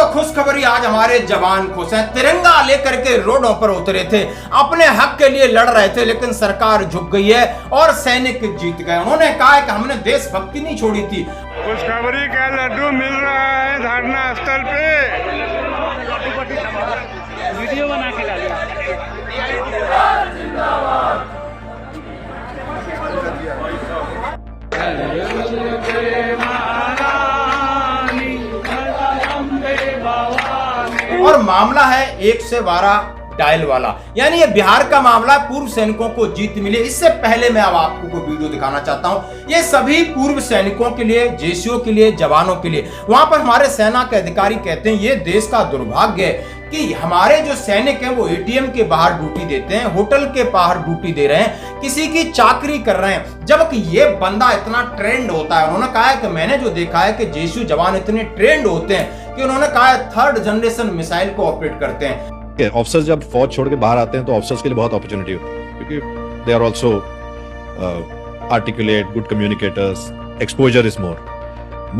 दोस्तों खुशखबरी, आज हमारे जवान खुश हैं। तिरंगा लेकर के रोडों पर उतरे थे, अपने हक के लिए लड़ रहे थे, लेकिन सरकार झुक गई है और सैनिक जीत गए। उन्होंने कहा है कि हमने देशभक्ति नहीं छोड़ी थी। खुशखबरी का लड्डू मिल रहा है धरना स्थल पे। वीडियो बना के डालिए। और मामला है 112 डायल वाला, यानी ये बिहार का मामला। पूर्व सैनिकों को जीत मिली। इससे पहले मैं अब आपको को वीडियो दिखाना चाहता हूं। ये सभी पूर्व सैनिकों के लिए, जेसीओ के लिए, जवानों के लिए। वहां पर हमारे सेना के अधिकारी कहते हैं ये देश का दुर्भाग्य है कि हमारे जो सैनिक हैं वो एटीएम के बाहर ड्यूटी देते हैं, होटल के बाहर ड्यूटी दे रहे हैं, किसी की चाकरी कर रहे हैं, जबकि ये बंदा इतना ट्रेंड होता है। उन्होंने कहा है कि मैंने जो देखा है कि जेसीओ जवान इतने ट्रेंड होते हैं कि उन्होंने कहा है 3rd जनरेशन मिसाइल को ऑपरेट करते हैं। ऑफिसर्स जब फौज छोड़ के बाहर आते हैं तो ऑफिसर्स के लिए बहुत अपॉर्चुनिटी होती है, क्योंकि they are also articulate, good communicators, exposure is more.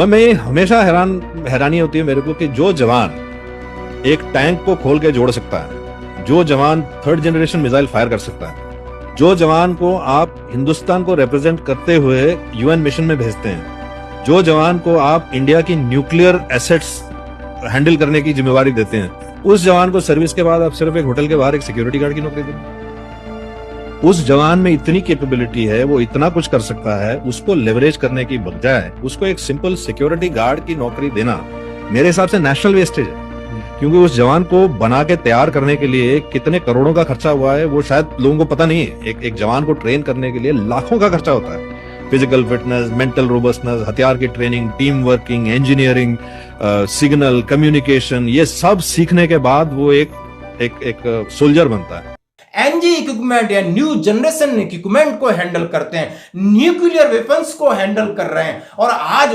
मैं हमेशा हैरानी होती है मेरे को कि जो जवान एक टैंक को खोल के जोड़ सकता है, जो जवान 3rd जनरेशन मिसाइल फायर कर सकता है, जो जवान को आप हिंदुस्तान को रिप्रेजेंट करते हुए यूएन मिशन में भेजते हैं, जो जवान को आप इंडिया की न्यूक्लियर एसेट्स हैंडल करने की जिम्मेवारी देते हैं, उस जवान को सर्विस के बाद आप सिर्फ एक होटल के बाहर एक सिक्योरिटी गार्ड की नौकरी दें। उस जवान में इतनी कैपेबिलिटी है, वो इतना कुछ कर सकता है, उसको लेवरेज करने की बजाय उसको एक सिंपल सिक्योरिटी गार्ड की नौकरी देना मेरे हिसाब से नेशनल वेस्टेज है। क्योंकि उस जवान को बना के तैयार करने के लिए कितने करोड़ों का खर्चा हुआ है वो शायद लोगों को पता नहीं है। एक जवान को ट्रेन करने के लिए लाखों का खर्चा होता है। फिजिकल फिटनेस, मेंटल रोबस्टनेस, हथियार की training, team working, engineering, signal, communication, ये सब सीखने के बाद वो एक सोल्जर बनता है। एनजी इक्विपमेंट या न्यू जनरेशन इक्विपमेंट को हैंडल करते हैं, न्यूक्लियर वेपन्स को हैंडल कर रहे हैं। और आज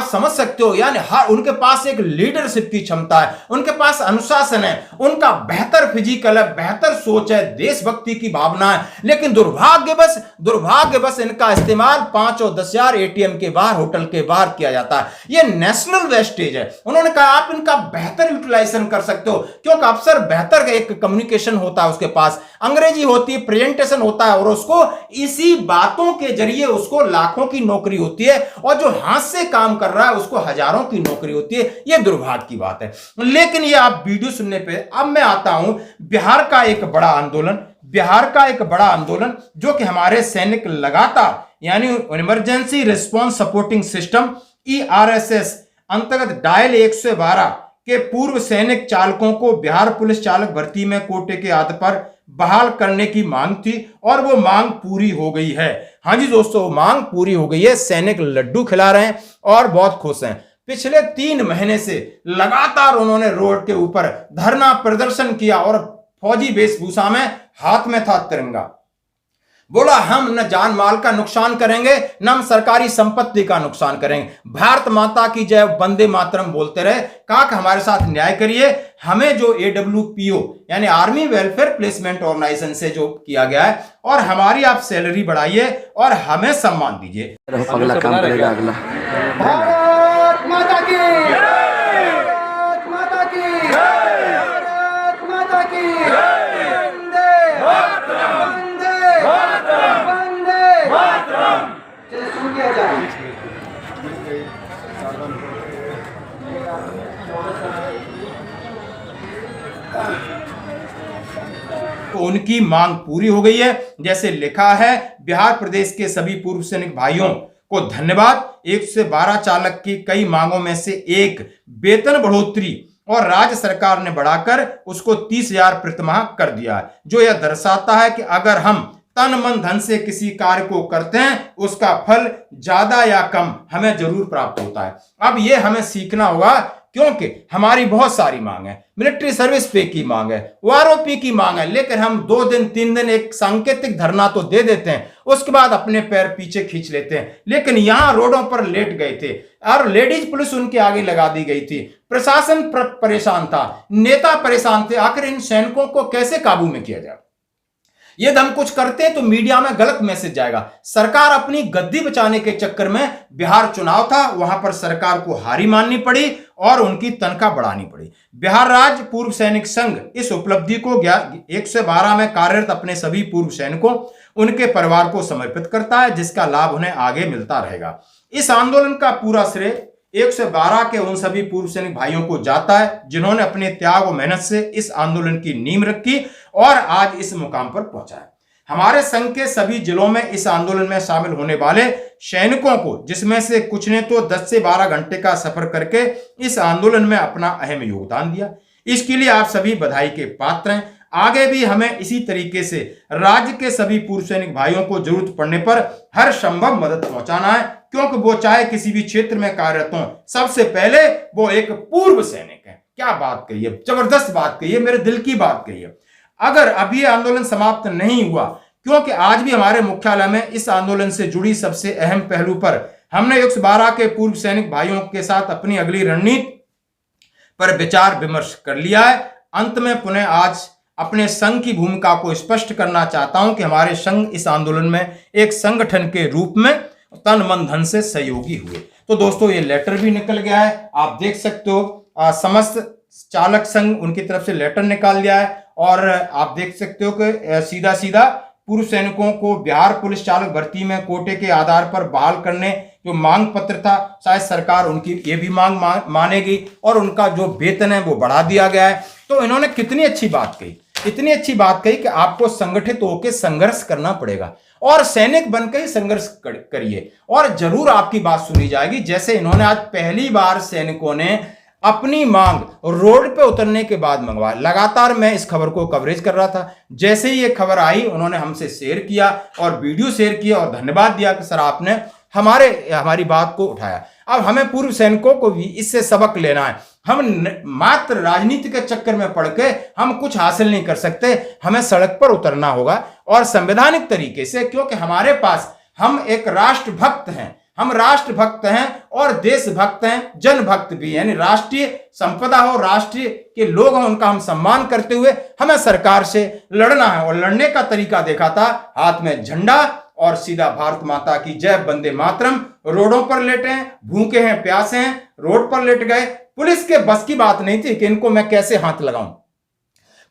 समझ सकते हो, यानी हर उनके पास एक लीडरशिप की क्षमता है, उनके पास अनुशासन है, उनका बेहतर फिजिकल है, बेहतर सोच है, देशभक्ति की भावना है। लेकिन दुर्भाग्यवश इनका इस्तेमाल 5 और 10,000 एटीएम के बाहर, होटल के बाहर किया जाता है। यह नेशनल वेस्टेज है। उन्होंने कहा आप इनका बेहतर यूटिलाइजेशन कर सकते हो, क्योंकि अफसर बेहतर एक कम्युनिकेशन होता है, उसके पास अंग्रेजी होती है, प्रेजेंटेशन होता है, और उसको इसी बातों के जरिए उसको लाखों की नौकरी होती है, और जो हाथ से काम कर रहा है उसको हजारों की नौकरी होती है। यह दुर्भाग्य की बात है। लेकिन ये आप वीडियो सुनने पे अब मैं आता हूं बिहार का एक बड़ा आंदोलन जो कि हमारे सैनिक लगातार, यानी emergency response supporting system ERSS अंतर्गत डायल 112 के पूर्व सैनिक चालकों को बिहार पुलिस चालक भर्ती में कोटे के आधार पर बहाल करने की मांग थी, और वो मांग पूरी हो गई है। हाँ जी दोस्तों, मांग पूरी हो गई है। सैनिक लड्डू खिला रहे हैं और बहुत खुश हैं। पिछले 3 महीने से लगातार उन्होंने रोड के ऊपर धरना प्रदर्शन किया और फौजी वेशभूषा में, हाथ में था तिरंगा। बोला हम न जान माल का नुकसान करेंगे, न हम सरकारी संपत्ति का नुकसान करेंगे। भारत माता की जय, वंदे मातरम बोलते रहे। कहा कि हमारे साथ न्याय करिए। हमें जो AWPO यानी आर्मी वेलफेयर प्लेसमेंट ऑर्गेनाइजेशन से जो किया गया है, और हमारी आप सैलरी बढ़ाइए और हमें सम्मान दीजिए। अगला काम करेगा अगला। भारत माता की, भारत माता की, भारत माता की, तो उनकी मांग पूरी हो गई है। जैसे लिखा है, बिहार प्रदेश के सभी पूर्व सैनिक भाइयों को धन्यवाद। 112 चालक की कई मांगों में से एक वेतन बढ़ोतरी, और राज्य सरकार ने बढ़ाकर उसको 30,000 प्रतिमाह कर दिया है, जो यह दर्शाता है कि अगर हम तन मन धन से किसी कार्य को करते हैं, उसका फल ज्यादा या कम हमें जरूर प्राप्त होता है। अब ये हमें सीखना होगा, क्योंकि हमारी बहुत सारी मांग है। मिलिट्री सर्विस पे की मांग है, OROP की मांग है, लेकिन हम 2 दिन 3 दिन एक सांकेतिक धरना तो दे देते हैं, उसके बाद अपने पैर पीछे खींच लेते हैं। लेकिन यहां रोडों पर लेट गए थे और लेडीज पुलिस उनके आगे लगा दी गई थी। प्रशासन परेशान था, नेता परेशान थे। आखिर इन सैनिकों को कैसे काबू में किया जाए? यदि हम कुछ करते हैं तो मीडिया में गलत मैसेज जाएगा। सरकार अपनी गद्दी बचाने के चक्कर में, बिहार चुनाव था, वहां पर सरकार को हारी माननी पड़ी और उनकी तनख्वाह बढ़ानी पड़ी। बिहार राज्य पूर्व सैनिक संघ इस उपलब्धि को 112 में कार्यरत अपने सभी पूर्व सैनिकों, उनके परिवार को समर्पित करता है, जिसका लाभ उन्हें आगे मिलता रहेगा। इस आंदोलन का पूरा श्रेय 112 के उन सभी पूर्व सैनिक भाइयों को जाता है जिन्होंने अपने त्याग और मेहनत से इस आंदोलन की नींव रखी और आज इस मुकाम पर पहुंचा है। हमारे संघ के सभी जिलों में इस आंदोलन में शामिल होने वाले सैनिकों को, जिसमें से कुछ ने तो 10 से 12 घंटे का सफर करके इस आंदोलन में अपना अहम योगदान दिया, इसके लिए आप सभी बधाई के पात्र हैं। आगे भी हमें इसी तरीके से राज्य के सभी पूर्व सैनिक भाइयों को जरूरत पड़ने पर हर संभव मदद पहुंचाना है, क्योंकि वो चाहे किसी भी क्षेत्र में कार्यरत हों, सबसे पहले वो एक पूर्व सैनिक है। क्या बात कही है, जबरदस्त बात कही है, मेरे दिल की बात कही है। अगर अभी यह आंदोलन समाप्त नहीं हुआ, क्योंकि आज भी हमारे मुख्यालय में इस आंदोलन से जुड़ी सबसे अहम पहलू पर हमने 112 के पूर्व सैनिक भाइयों के साथ अपनी अगली रणनीति पर विचार विमर्श कर लिया है। अंत में पुनः आज अपने संघ की भूमिका को स्पष्ट करना चाहता हूं कि हमारे संघ इस आंदोलन में एक संगठन के रूप में तन मन धन से सहयोगी हुए। तो दोस्तों, ये लेटर भी निकल गया है, आप देख सकते हो। समस्त चालक संघ उनकी तरफ से लेटर निकाल दिया है और आप देख सकते हो कि सीधा सीधा पूर्व सैनिकों को बिहार पुलिस चालक भर्ती में कोटे के आधार पर बहाल करने जो मांग पत्र था, शायद सरकार उनकी ये भी मांग मानेगी और उनका जो वेतन है वो बढ़ा दिया गया है। तो इन्होंने कितनी अच्छी बात कही, इतनी अच्छी बात कही कि आपको संगठित होकर संघर्ष करना पड़ेगा और सैनिक बनकर ही संघर्ष करिए और जरूर आपकी बात सुनी जाएगी। जैसे इन्होंने आज पहली बार सैनिकों ने अपनी मांग रोड पे उतरने के बाद मंगवाया। लगातार मैं इस खबर को कवरेज कर रहा था, जैसे ही ये खबर आई उन्होंने हमसे शेयर किया और वीडियो शेयर किया और धन्यवाद दिया कि सर आपने हमारी बात को उठाया। अब हमें पूर्व सैनिकों को भी इससे सबक लेना है। हम मात्र राजनीति के चक्कर में पड़ के हम कुछ हासिल नहीं कर सकते, हमें सड़क पर उतरना होगा और संवैधानिक तरीके से, क्योंकि हमारे पास हम एक राष्ट्रभक्त हैं, हम राष्ट्रभक्त हैं और देशभक्त हैं, जनभक्त भी, यानी राष्ट्रीय संपदा हो, राष्ट्रीय के लोग हों, उनका हम सम्मान करते हुए हमें सरकार से लड़ना है। और लड़ने का तरीका देखा था, हाथ में झंडा और सीधा भारत माता की जय, वंदे मातरम। रोडों पर लेटे हैं, भूखे हैं, प्यासे हैं, रोड पर लेट गए। पुलिस के बस की बात नहीं थी कि इनको मैं कैसे हाथ लगाऊं।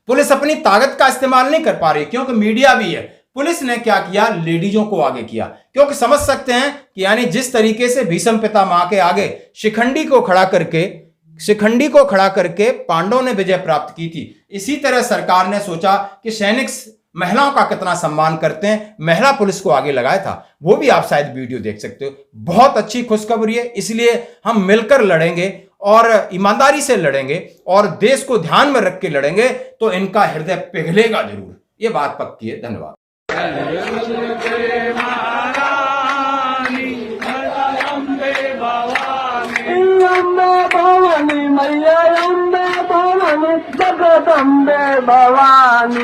पुलिस अपनी ताकत का इस्तेमाल नहीं कर पा रही, क्योंकि मीडिया भी है। पुलिस ने क्या किया, लेडीजों को आगे किया, क्योंकि समझ सकते हैं कि यानी जिस तरीके से भीष्म पितामह के आगे शिखंडी को खड़ा करके पांडवों ने विजय प्राप्त की थी, इसी तरह सरकार ने सोचा कि सैनिक महिलाओं का कितना सम्मान करते हैं, महिला पुलिस को आगे लगाया था। वो भी आप शायद वीडियो देख सकते हो। बहुत अच्छी खुशखबरी है, इसलिए हम मिलकर लड़ेंगे और ईमानदारी से लड़ेंगे और देश को ध्यान में रख के लड़ेंगे तो इनका हृदय पिघलेगा जरूर, ये बात पक्की है। धन्यवाद। भवानी मैया अम्बे भवानी जगदम्बे भवानी,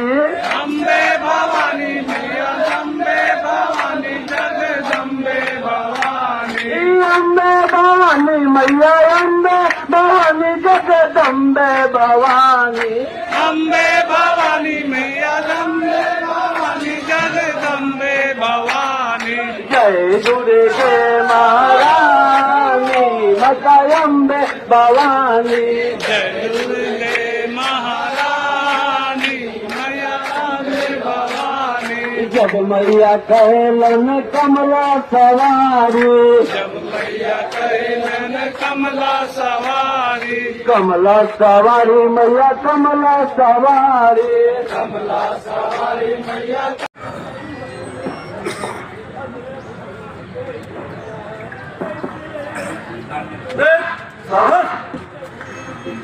अम्बे भवानी मैया अम्बे भवानी जगदम्बे भवानी, अम्बे भवानी मैया अम्बे भवानी जगदम्बे भवानी, अम्बे भवानी मैया अम्बे भवानी जगदम्बे भवानी। जय दुर्गे महारानी माता अम्बे भवानी, जय दुर्गे महारानी मैया अम्बे भवानी। जब मैया कैलन कमला सवारी, जब मैया कैलन कमला सवारी, कमला सवारी मैया कमला सवारी, कमला सवारी मैया।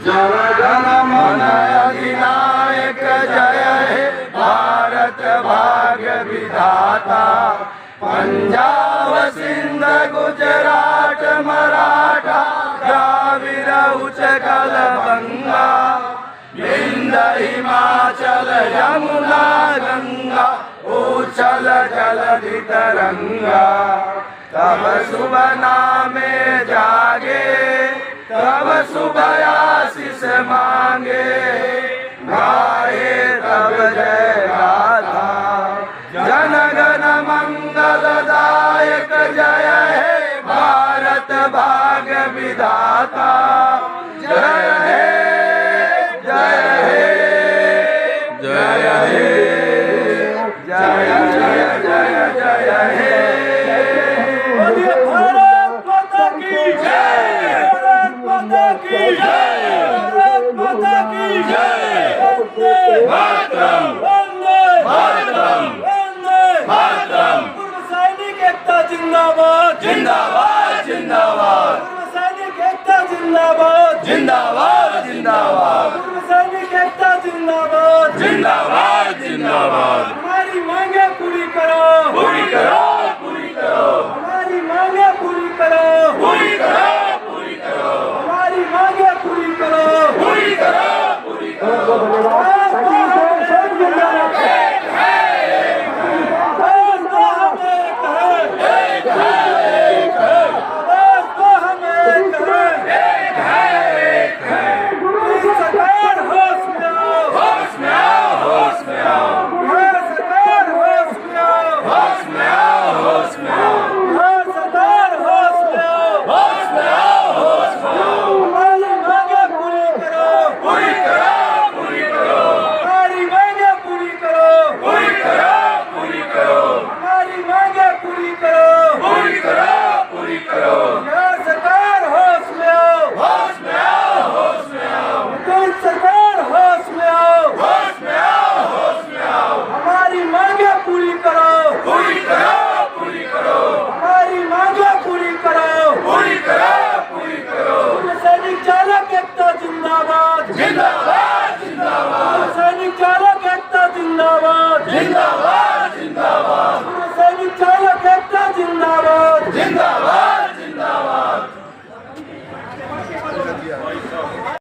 जन गण मन अधिनायक जय हे भारत भाग्य विधाता, पंजाब सिंध गुजरात मराठा द्राविड़ उत्कल बंगा, विंध्य हिमाचल यमुना गंगा उछल जलधि तरंगा। तब शुभ नामे जागे, तब शुभ आशीष मांगे, गाए तब जय गाथा। विधाता जय हे जय हे जय हे जय जय जय जय हे बोलिए भारत माता की जय भारत माता की जय भारत माता की जय वंदे मातरम वंदे मातरम वंदे मातरम पूर्व सैनिक एकता जिंदाबाद जिंदाबाद जिंदाबाद पूर्व सैनिक एकता जिंदाबाद जिंदाबाद जिंदाबाद पूर्व सैनिक एकता जिंदाबाद जिंदाबाद जिंदाबाद हमारी मांगे पूरी करो पूरी करो पूरी करो हमारी मांगे पूरी करो पूरी करो पूरी करो हमारी मांगे पूरी करो पूरी करो पूरी करो जिंदाबाद